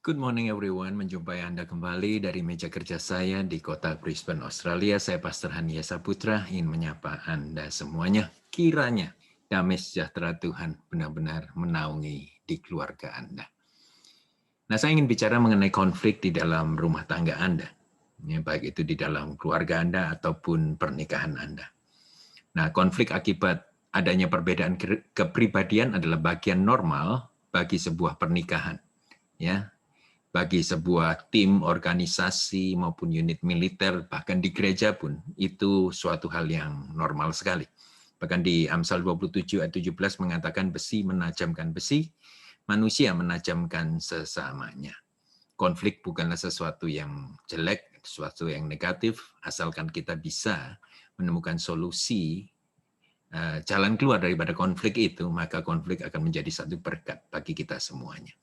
Good morning everyone, menjumpai Anda kembali dari meja kerja saya di kota Brisbane, Australia. Saya Pastor Hania Saputra ingin menyapa Anda semuanya. Kiranya damai sejahtera Tuhan benar-benar menaungi di keluarga Anda. Nah, saya ingin bicara mengenai konflik di dalam rumah tangga Anda. Ya, baik itu di dalam keluarga Anda ataupun pernikahan Anda. Nah, konflik akibat adanya perbedaan kepribadian adalah bagian normal bagi sebuah pernikahan. Ya, bagi sebuah tim, organisasi, maupun unit militer, bahkan di gereja pun, itu suatu hal yang normal sekali. Bahkan di Amsal 27 ayat 17 mengatakan besi menajamkan besi, manusia menajamkan sesamanya. Konflik bukanlah sesuatu yang jelek, sesuatu yang negatif, asalkan kita bisa menemukan solusi jalan keluar daripada konflik itu, maka konflik akan menjadi satu berkat bagi kita semuanya.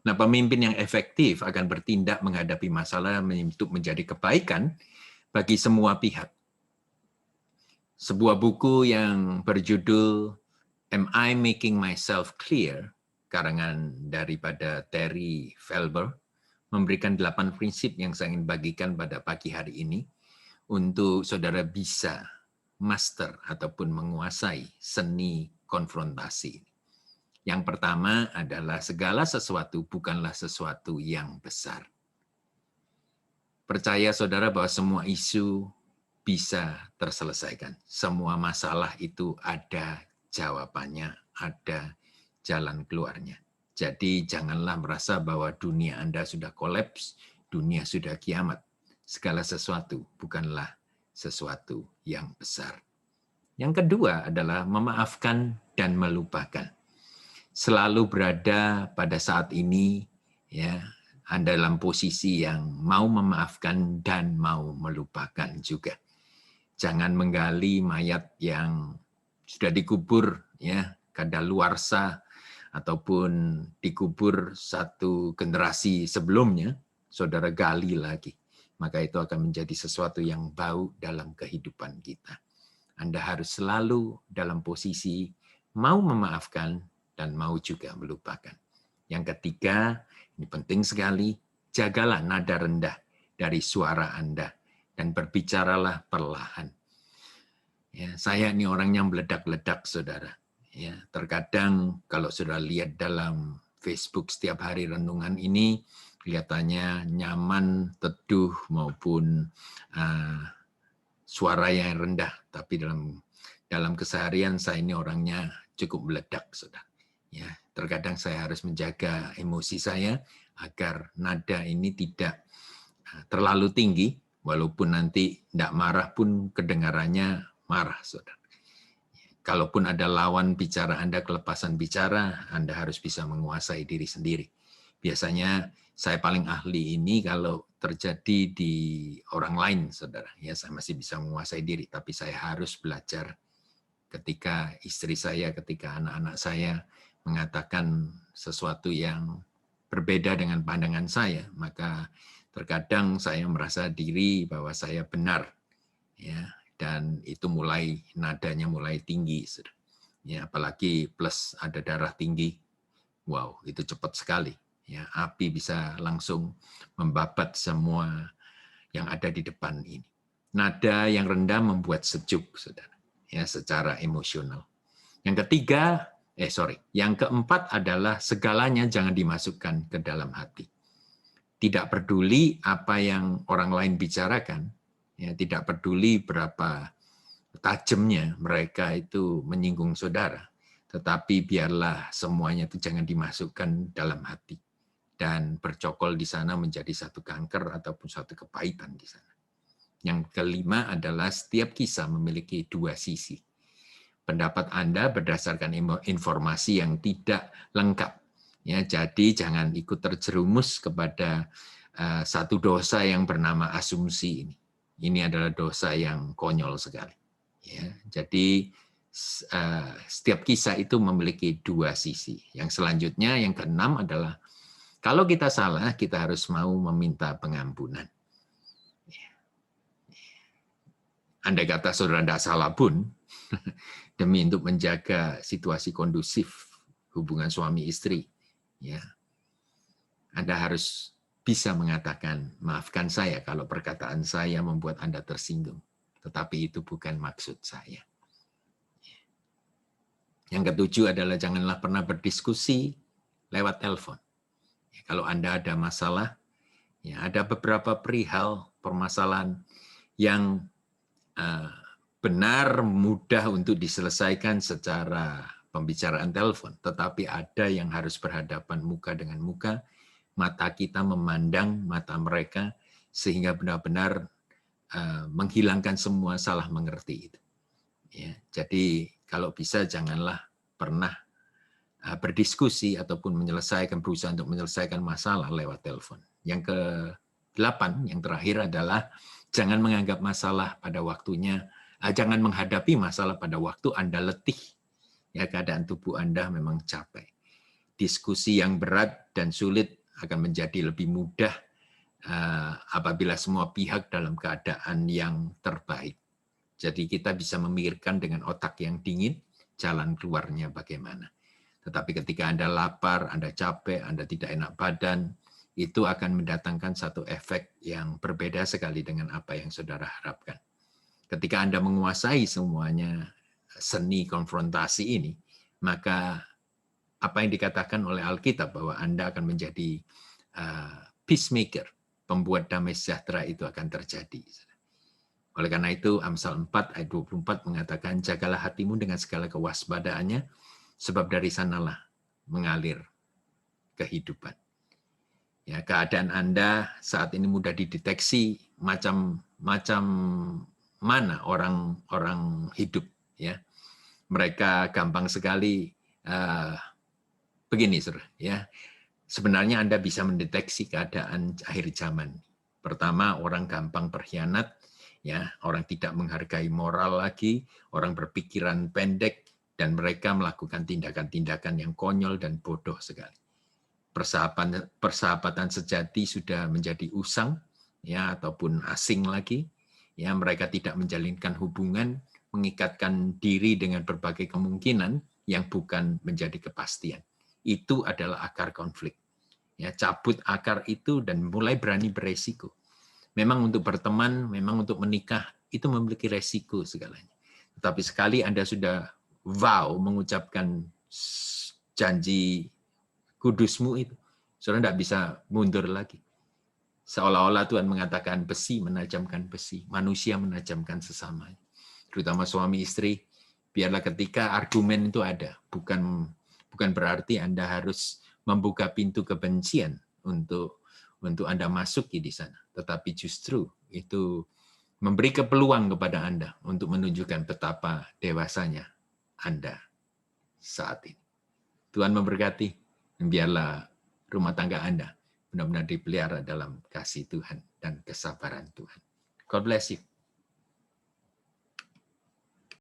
Nah, pemimpin yang efektif akan bertindak menghadapi masalah untuk menjadi kebaikan bagi semua pihak. Sebuah buku yang berjudul Am I Making Myself Clear, karangan daripada Terry Felber, memberikan 8 prinsip yang saya ingin bagikan pada pagi hari ini untuk saudara bisa master ataupun menguasai seni konfrontasi. Yang pertama adalah segala sesuatu bukanlah sesuatu yang besar. Percaya saudara bahwa semua isu bisa terselesaikan. Semua masalah itu ada jawabannya, ada jalan keluarnya. Jadi janganlah merasa bahwa dunia Anda sudah kolaps, dunia sudah kiamat. Segala sesuatu bukanlah sesuatu yang besar. Yang kedua adalah memaafkan dan melupakan. Selalu berada pada saat ini, ya, Anda dalam posisi yang mau memaafkan dan mau melupakan juga. Jangan menggali mayat yang sudah dikubur, ya, kadaluarsa ataupun dikubur satu generasi sebelumnya, saudara gali lagi. Maka itu akan menjadi sesuatu yang bau dalam kehidupan kita. Anda harus selalu dalam posisi mau memaafkan dan mau juga melupakan. Yang ketiga, ini penting sekali, jagalah nada rendah dari suara Anda dan berbicaralah perlahan. Ya, saya ini orang yang meledak-ledak, saudara. Ya, terkadang kalau sudah lihat dalam Facebook setiap hari renungan ini, kelihatannya nyaman, teduh maupun suara yang rendah, tapi dalam keseharian saya ini orangnya cukup meledak, saudara. Ya, terkadang saya harus menjaga emosi saya agar nada ini tidak terlalu tinggi, walaupun nanti tidak marah pun kedengarannya marah, saudara. Kalaupun ada lawan bicara Anda, kelepasan bicara, Anda harus bisa menguasai diri sendiri. Biasanya saya paling ahli ini kalau terjadi di orang lain, saudara. Ya, saya masih bisa menguasai diri, tapi saya harus belajar ketika istri saya, ketika anak-anak saya mengatakan sesuatu yang berbeda dengan pandangan saya, maka terkadang saya merasa diri bahwa saya benar, ya, dan itu nadanya mulai tinggi, saudara. Ya, apalagi plus ada darah tinggi, wow, itu cepat sekali. Ya, api bisa langsung membabat semua yang ada di depan ini. Nada yang rendah membuat sejuk, saudara, ya, secara emosional. Yang ketiga, yang keempat adalah segalanya jangan dimasukkan ke dalam hati. Tidak peduli apa yang orang lain bicarakan, ya, tidak peduli berapa tajamnya mereka itu menyinggung saudara, tetapi biarlah semuanya itu jangan dimasukkan dalam hati dan bercokol di sana menjadi satu kanker ataupun satu kepahitan di sana. Yang kelima adalah setiap kisah memiliki dua sisi. Pendapat Anda berdasarkan informasi yang tidak lengkap. Ya, jadi jangan ikut terjerumus kepada satu dosa yang bernama asumsi ini. Ini adalah dosa yang konyol sekali. Ya, jadi setiap kisah itu memiliki dua sisi. Yang selanjutnya, yang keenam adalah kalau kita salah, kita harus mau meminta pengampunan. Andai kata saudara tidak salah pun, demi untuk menjaga situasi kondusif hubungan suami istri, ya, Anda harus bisa mengatakan, maafkan saya kalau perkataan saya membuat Anda tersinggung. Tetapi itu bukan maksud saya. Yang ketujuh adalah janganlah pernah berdiskusi lewat telepon. Kalau Anda ada masalah, ya ada beberapa perihal permasalahan yang benar mudah untuk diselesaikan secara pembicaraan telepon, tetapi ada yang harus berhadapan muka dengan muka, mata kita memandang mata mereka, sehingga benar-benar menghilangkan semua salah mengerti itu. Ya, jadi kalau bisa janganlah pernah berdiskusi ataupun berusaha untuk menyelesaikan masalah lewat telepon. Yang ke-8, yang terakhir adalah jangan menganggap masalah pada waktunya, jangan menghadapi masalah pada waktu Anda letih. Ya, keadaan tubuh Anda memang capek. Diskusi yang berat dan sulit akan menjadi lebih mudah apabila semua pihak dalam keadaan yang terbaik. Jadi kita bisa memikirkan dengan otak yang dingin, jalan keluarnya bagaimana. Tetapi ketika Anda lapar, Anda capek, Anda tidak enak badan, itu akan mendatangkan satu efek yang berbeda sekali dengan apa yang saudara harapkan. Ketika Anda menguasai semuanya seni konfrontasi ini, maka apa yang dikatakan oleh Alkitab bahwa Anda akan menjadi peacemaker, pembuat damai sejahtera itu akan terjadi. Oleh karena itu, Amsal 4 ayat 24 mengatakan, jagalah hatimu dengan segala kewaspadaannya, sebab dari sanalah mengalir kehidupan. Ya, keadaan Anda saat ini mudah dideteksi macam mana orang hidup. Ya, mereka gampang sekali begini, saudara. Ya, sebenarnya Anda bisa mendeteksi keadaan akhir zaman. Pertama, orang gampang berkhianat. Ya, orang tidak menghargai moral lagi, orang berpikiran pendek, dan mereka melakukan tindakan-tindakan yang konyol dan bodoh sekali. Persahabatan sejati sudah menjadi usang, ya, ataupun asing lagi. Ya, mereka tidak menjalinkan hubungan, mengikatkan diri dengan berbagai kemungkinan yang bukan menjadi kepastian. Itu adalah akar konflik. Ya, cabut akar itu dan mulai berani beresiko. Memang untuk berteman, memang untuk menikah, itu memiliki resiko segalanya. Tetapi sekali Anda sudah mengucapkan janji kudusmu itu, saudara tidak bisa mundur lagi. Seolah-olah Tuhan mengatakan besi menajamkan besi, manusia menajamkan sesamanya. Terutama suami istri, biarlah ketika argumen itu ada, bukan berarti Anda harus membuka pintu kebencian untuk Anda masuk di sana, tetapi justru itu memberi peluang kepada Anda untuk menunjukkan betapa dewasanya Anda saat ini. Tuhan memberkati, biarlah rumah tangga Anda benar-benar dipelihara dalam kasih Tuhan dan kesabaran Tuhan. God bless you.